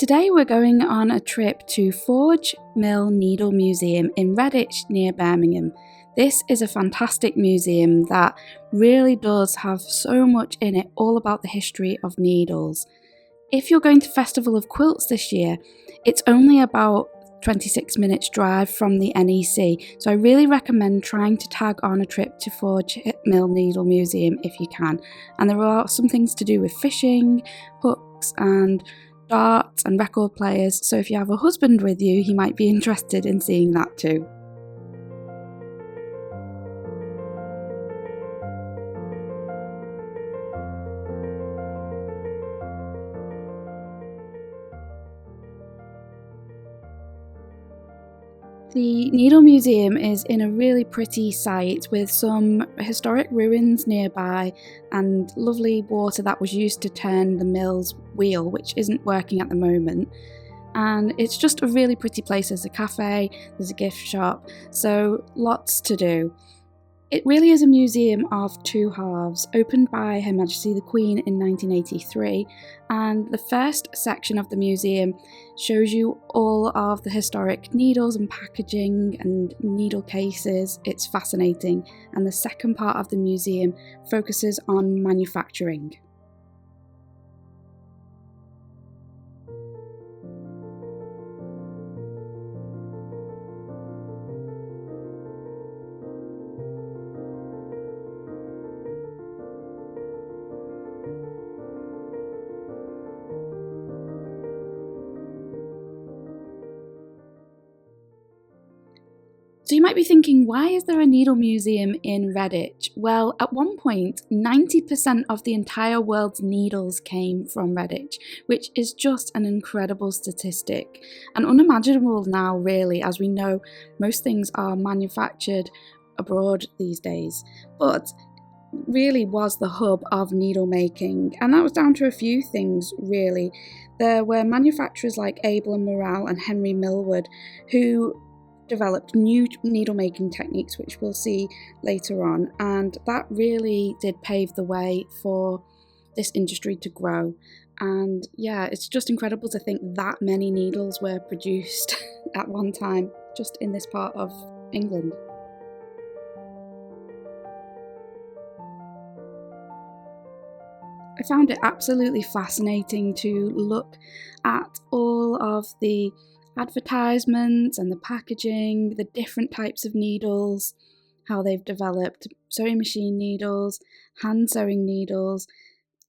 Today we're going on a trip to Forge Mill Needle Museum in Redditch near Birmingham. This is a fantastic museum that really does have so much in it, all about the history of needles. If you're going to Festival of Quilts this year, it's only about 26 minutes drive from the NEC, so I really recommend trying to tag on a trip to Forge Mill Needle Museum if you can. And there are some things to do with fishing, hooks and darts and record players, so if you have a husband with you, he might be interested in seeing that too. The Needle Museum is in a really pretty site with some historic ruins nearby and lovely water that was used to turn the mill's wheel, which isn't working at the moment. And it's just a really pretty place. There's a cafe, there's a gift shop, so lots to do. It really is a museum of two halves, opened by Her Majesty the Queen in 1983, and the first section of the museum shows you all of the historic needles and packaging and needle cases. It's fascinating, and the second part of the museum focuses on manufacturing. So you might be thinking, why is there a needle museum in Redditch? Well, at one point, 90% of the entire world's needles came from Redditch, which is just an incredible statistic and unimaginable now, really, as we know most things are manufactured abroad these days. But really was the hub of needle making, and that was down to a few things, really. There were manufacturers like Abel and Morale and Henry Millward who developed new needle making techniques, which we'll see later on, and that really did pave the way for this industry to grow. And yeah, it's just incredible to think that many needles were produced at one time just in this part of England. I found it absolutely fascinating to look at all of the advertisements and the packaging, the different types of needles, how they've developed sewing machine needles, hand sewing needles.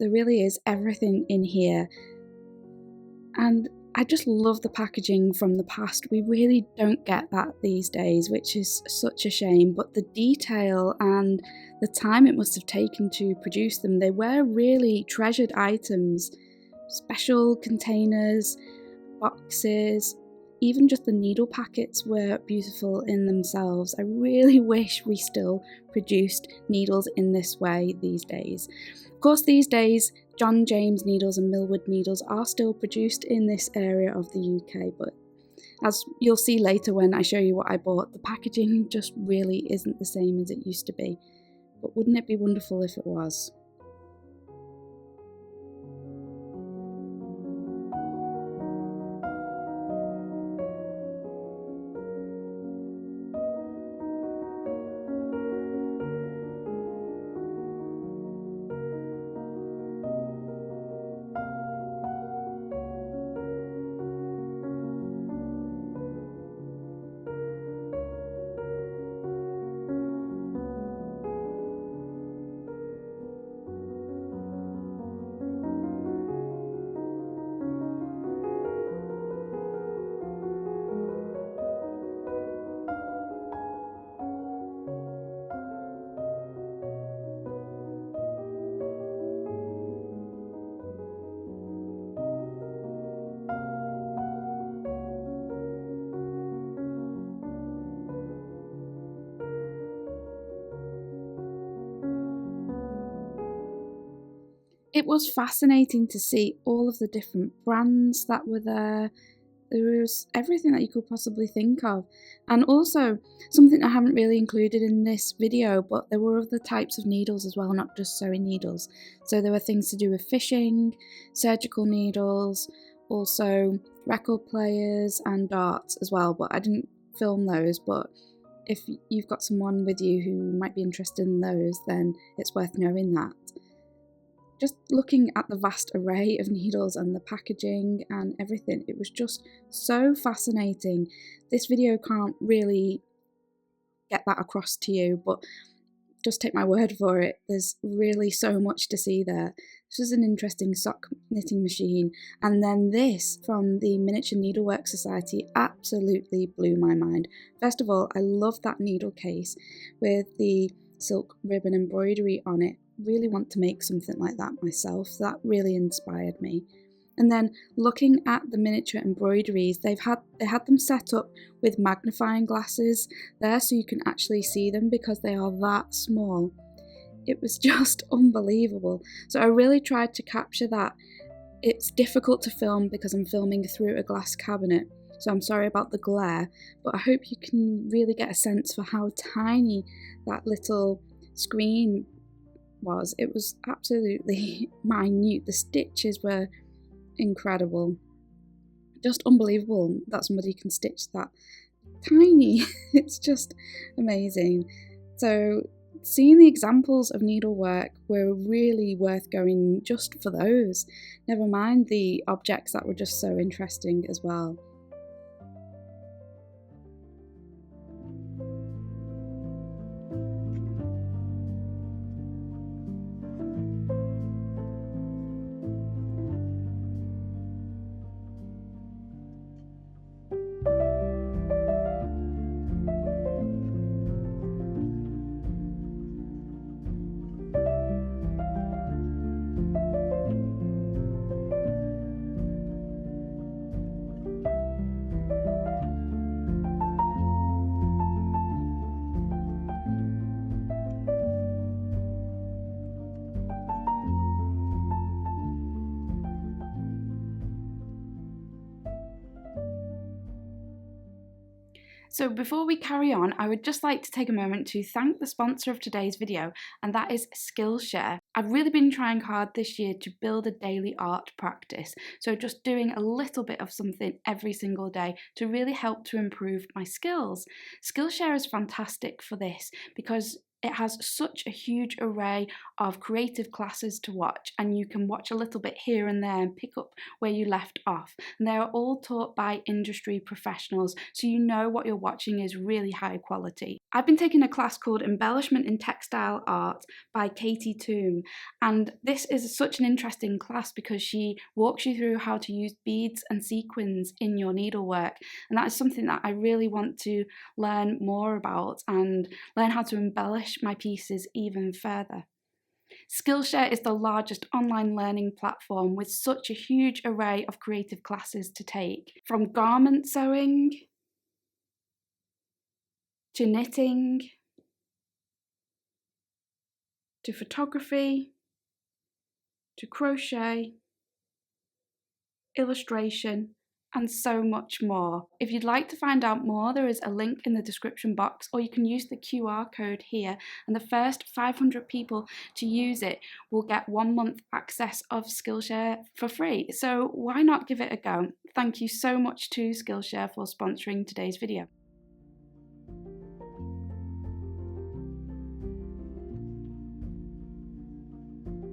There really is everything in here. And I just love the packaging from the past. We really don't get that these days, which is such a shame. But the detail and the time it must have taken to produce them, they were really treasured items. Special containers, boxes, even just the needle packets were beautiful in themselves. I really wish we still produced needles in this way these days. Of course, these days, John James needles and Millward needles are still produced in this area of the UK, but as you'll see later when I show you what I bought, the packaging just really isn't the same as it used to be. But wouldn't it be wonderful if it was? It was fascinating to see all of the different brands that were there. There was everything that you could possibly think of. And also, something I haven't really included in this video, but there were other types of needles as well, not just sewing needles. So there were things to do with fishing, surgical needles, also record players and darts as well, but I didn't film those. But if you've got someone with you who might be interested in those, then it's worth knowing that. Just looking at the vast array of needles and the packaging and everything, it was just so fascinating. This video can't really get that across to you, but just take my word for it, there's really so much to see there. This was an interesting sock knitting machine, and then this from the Miniature Needlework Society absolutely blew my mind. First of all, I love that needle case with the silk ribbon embroidery on it. Really want to make something like that myself. That really inspired me. And then looking at the miniature embroideries, they had them set up with magnifying glasses there so you can actually see them because they are that small. It was just unbelievable. So I really tried to capture that. It's difficult to film because I'm filming through a glass cabinet, so I'm sorry about the glare, but I hope you can really get a sense for how tiny that little screen was. It was absolutely minute. The stitches were incredible. Just unbelievable that somebody can stitch that tiny. It's just amazing. So seeing the examples of needlework were really worth going just for those. Never mind the objects that were just so interesting as well. So before we carry on, I would just like to take a moment to thank the sponsor of today's video, and that is Skillshare. I've really been trying hard this year to build a daily art practice, so just doing a little bit of something every single day to really help to improve my skills. Skillshare is fantastic for this because it has such a huge array of creative classes to watch, and you can watch a little bit here and there and pick up where you left off. And they are all taught by industry professionals, so you know what you're watching is really high quality. I've been taking a class called Embellishment in Textile Art by Katie Toom, and this is such an interesting class because she walks you through how to use beads and sequins in your needlework, and that is something that I really want to learn more about and learn how to embellish my pieces even further. Skillshare is the largest online learning platform with such a huge array of creative classes to take, from garment sewing to knitting to photography to crochet, illustration, and so much more. If you'd like to find out more, there is a link in the description box, or you can use the QR code here, and the first 500 people to use it will get 1 month access of Skillshare for free. So why not give it a go? Thank you so much to Skillshare for sponsoring today's video.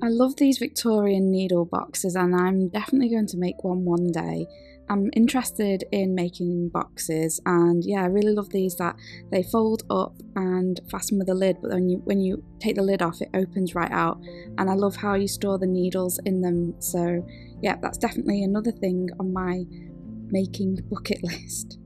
I love these Victorian needle boxes, and I'm definitely going to make one day. I'm interested in making boxes, and yeah, I really love these that they fold up and fasten with a lid, but then when you take the lid off, it opens right out, and I love how you store the needles in them. So yeah, that's definitely another thing on my making bucket list.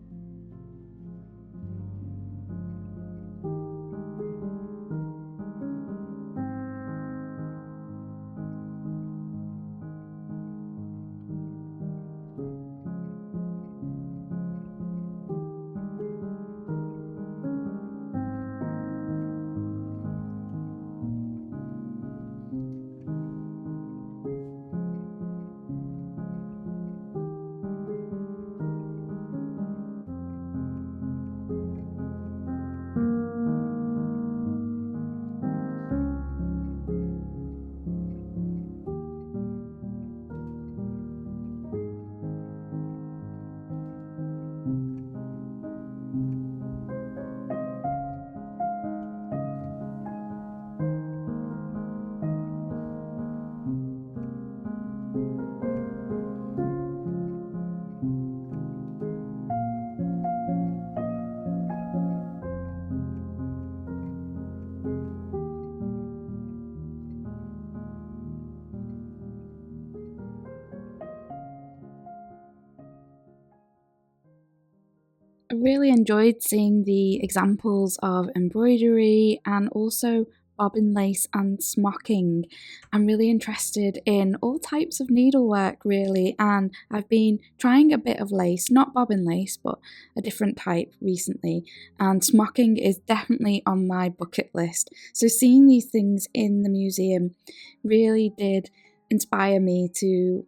I really enjoyed seeing the examples of embroidery and also bobbin lace and smocking. I'm really interested in all types of needlework, really, and I've been trying a bit of lace, not bobbin lace, but a different type recently, and smocking is definitely on my bucket list. So seeing these things in the museum really did inspire me to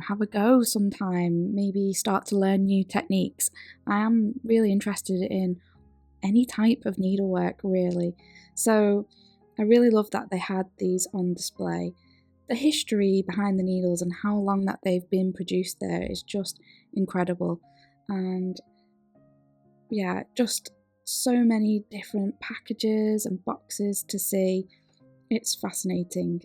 have a go sometime, maybe start to learn new techniques. I am really interested in any type of needlework, really. So I really love that they had these on display. The history behind the needles and how long that they've been produced there is just incredible. And yeah, just so many different packages and boxes to see. It's fascinating.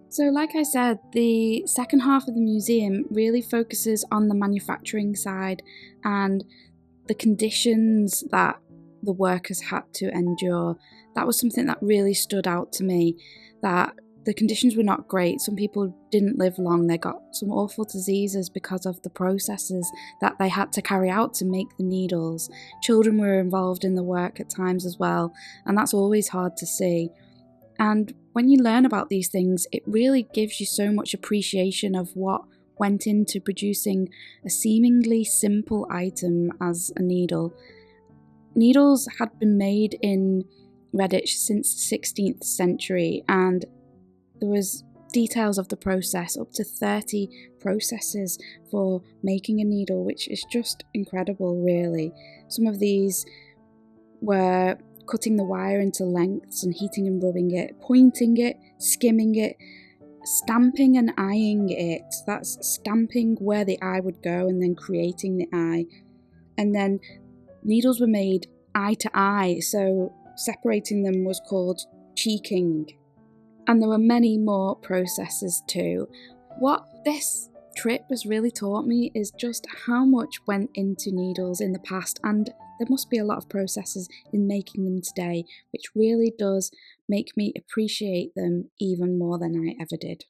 So, like I said, the second half of the museum really focuses on the manufacturing side and the conditions that the workers had to endure. That was something that really stood out to me, that the conditions were not great. Some people didn't live long. They got some awful diseases because of the processes that they had to carry out to make the needles. Children were involved in the work at times as well, and that's always hard to see. And when you learn about these things, it really gives you so much appreciation of what went into producing a seemingly simple item as a needle. Needles had been made in Redditch since the 16th century, and there was details of the process, up to 30 processes for making a needle, which is just incredible, really. Some of these were cutting the wire into lengths and heating and rubbing it, pointing it, skimming it, stamping and eyeing it. That's stamping where the eye would go and then creating the eye. And then needles were made eye to eye, so separating them was called cheeking. And there were many more processes too. What this trip has really taught me is just how much went into needles in the past, and there must be a lot of processes in making them today, which really does make me appreciate them even more than I ever did.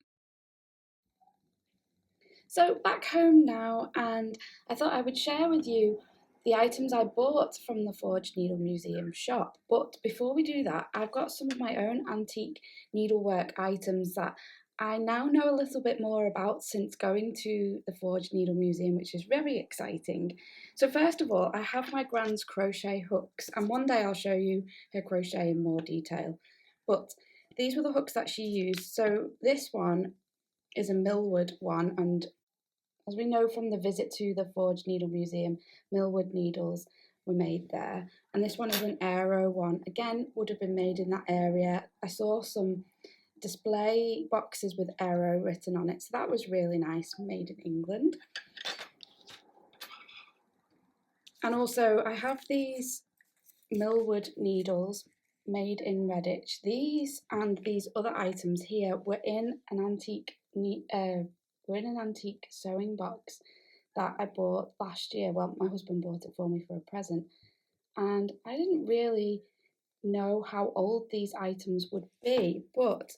So back home now, and I thought I would share with you the items I bought from the Forged Needle Museum shop. But before we do that, I've got some of my own antique needlework items that I now know a little bit more about since going to the Forged Needle Museum, which is very exciting. So first of all, I have my grand's crochet hooks, and one day I'll show you her crochet in more detail. But these were the hooks that she used. So this one is a Millwood one, and as we know from the visit to the Forged Needle Museum, Millwood needles were made there. And this one is an Aero one. Again, would have been made in that area. I saw some display boxes with Aero written on it, so that was really nice, made in England. And also, I have these Millwood needles made in Redditch. These and these other items here were in an antique sewing box that I bought last year. Well, my husband bought it for me for a present, and I didn't really know how old these items would be, but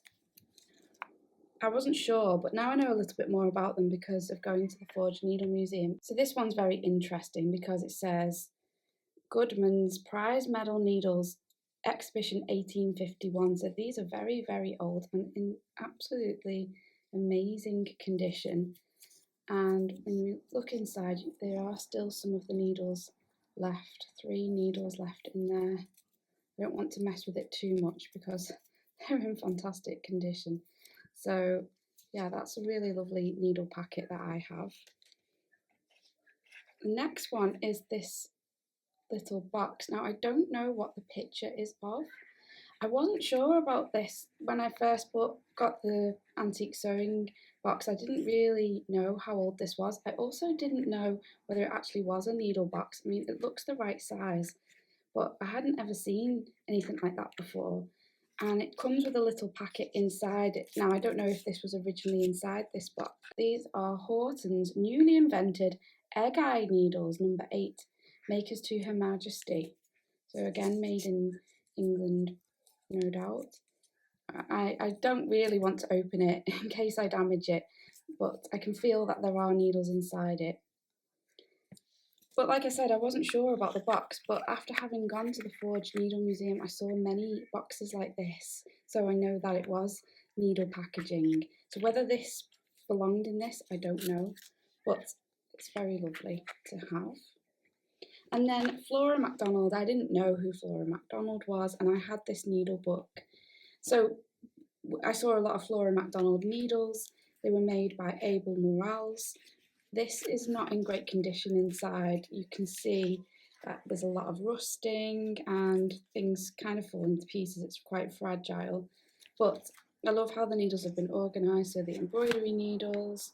I wasn't sure, but now I know a little bit more about them because of going to the Forged Needle Museum. So this one's very interesting because it says Goodman's Prize Medal Needles, Exhibition 1851. So these are very, very old and in absolutely amazing condition. And when you look inside, there are still some of the needles left, 3 needles left in there. I don't want to mess with it too much because they're in fantastic condition. So yeah, that's a really lovely needle packet that I have. The next one is this little box. Now I don't know what the picture is of. I wasn't sure about this when I first got the antique sewing box. I didn't really know how old this was. I also didn't know whether it actually was a needle box. I mean, it looks the right size, but I hadn't ever seen anything like that before. And it comes with a little packet inside it. Now, I don't know if this was originally inside this box. These are Horton's newly invented egg eye needles, number 8, makers to Her Majesty. So again, made in England, no doubt. I don't really want to open it in case I damage it, but I can feel that there are needles inside it. But like I said, I wasn't sure about the box, but after having gone to the Forged Needle Museum, I saw many boxes like this, so I know that it was needle packaging. So whether this belonged in this, I don't know, but it's very lovely to have. And then Flora MacDonald, I didn't know who Flora MacDonald was, and I had this needle book. So I saw a lot of Flora MacDonald needles. They were made by Abel Morales. This is not in great condition inside. You can see that there's a lot of rusting and things kind of falling to pieces. It's quite fragile. But I love how the needles have been organised. So the embroidery needles,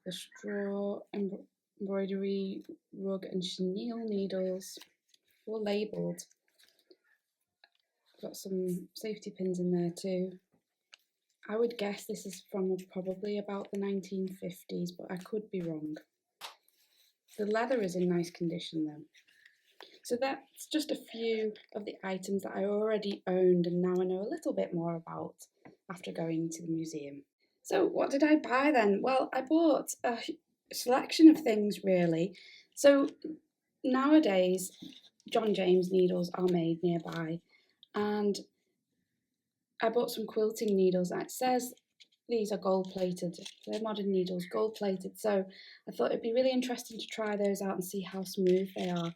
the straw embroidery, rug and chenille needles, all labelled. Got some safety pins in there too. I would guess this is from probably about the 1950s, but I could be wrong. The leather is in nice condition though. So that's just a few of the items that I already owned and now I know a little bit more about after going to the museum. So what did I buy then? Well, I bought a selection of things really. So nowadays, John James needles are made nearby, and I bought some quilting needles. It says these are gold plated. They're modern needles, gold plated. So I thought it'd be really interesting to try those out and see how smooth they are.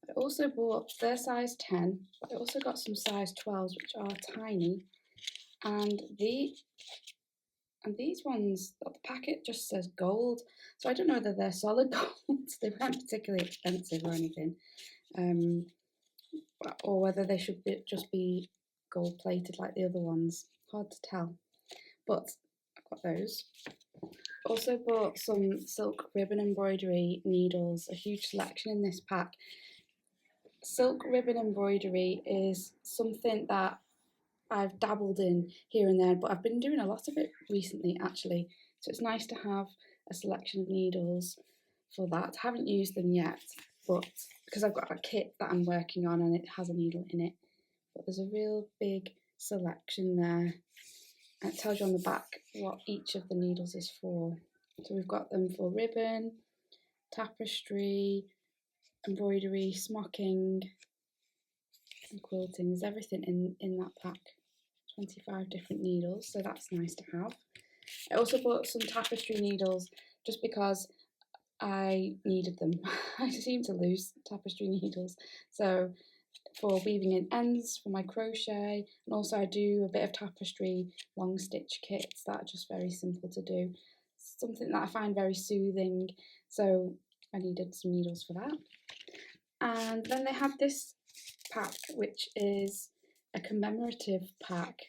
I also bought their size 10, but I also got some size 12s, which are tiny. And these ones, the packet just says gold. So I don't know whether they're solid gold. They weren't particularly expensive or anything. Or whether they should just be gold plated like the other ones. Hard to tell. But I've got those. Also bought some silk ribbon embroidery needles, a huge selection in this pack. Silk ribbon embroidery is something that I've dabbled in here and there, but I've been doing a lot of it recently actually. So it's nice to have a selection of needles for that. I haven't used them yet, but because I've got a kit that I'm working on and it has a needle in it. But there's a real big selection there. And it tells you on the back what each of the needles is for. So we've got them for ribbon, tapestry, embroidery, smocking, and quilting. There's everything in that pack. 25 different needles, so that's nice to have. I also bought some tapestry needles just because I needed them. I seem to lose tapestry needles, so for weaving in ends for my crochet, and also I do a bit of tapestry long stitch kits that are just very simple to do. Something that I find very soothing, so I needed some needles for that. And then they have this pack, which is a commemorative pack,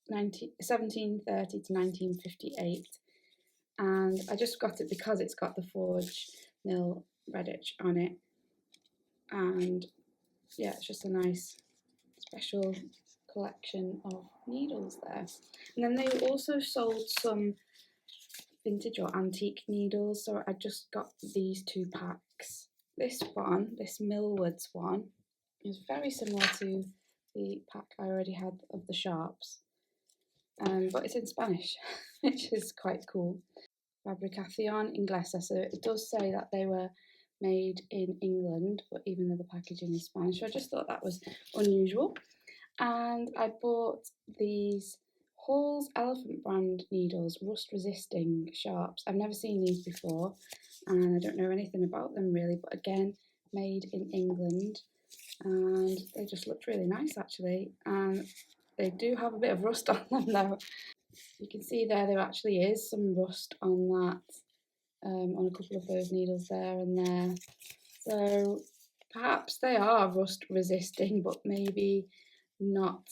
1730 to 1958, and I just got it because it's got the Forge Mill Redditch on it, and yeah, it's just a nice special collection of needles there. And then they also sold some vintage or antique needles, so I just got these 2 packs. This one, this Millwoods one, is very similar to the pack I already had of the Sharps, but it's in Spanish, which is quite cool. Fabricación Inglesa, so it does say that they were made in England, but even though the packaging is Spanish, so I just thought that was unusual. And I bought these Hall's Elephant brand needles, rust resisting sharps. I've never seen these before and I don't know anything about them really, but again, made in England, and they just looked really nice actually, and they do have a bit of rust on them though. You can see there actually is some rust on that, on a couple of those needles there and there. So perhaps they are rust resisting, but maybe not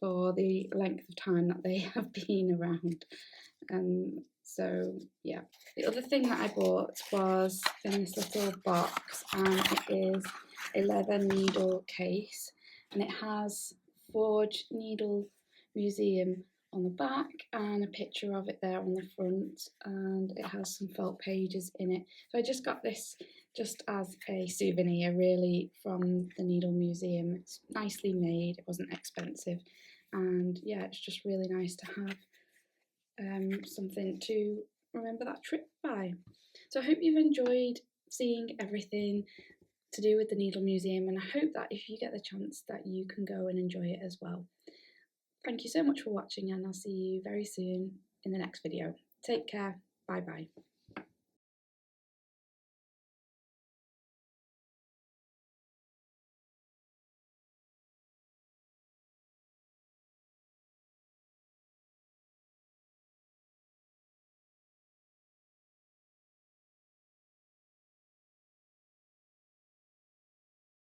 for the length of time that they have been around. So yeah, the other thing that I bought was in this little box, and it is a leather needle case, and it has Forge Needle Museum on the back and a picture of it there on the front, and it has some felt pages in it. So I just got this just as a souvenir really from the Needle Museum. It's nicely made, it wasn't expensive, and yeah, it's just really nice to have something to remember that trip by. So I hope you've enjoyed seeing everything to do with the Needle Museum, and I hope that if you get the chance that you can go and enjoy it as well. Thank you so much for watching, and I'll see you very soon in the next video. Take care. Bye bye.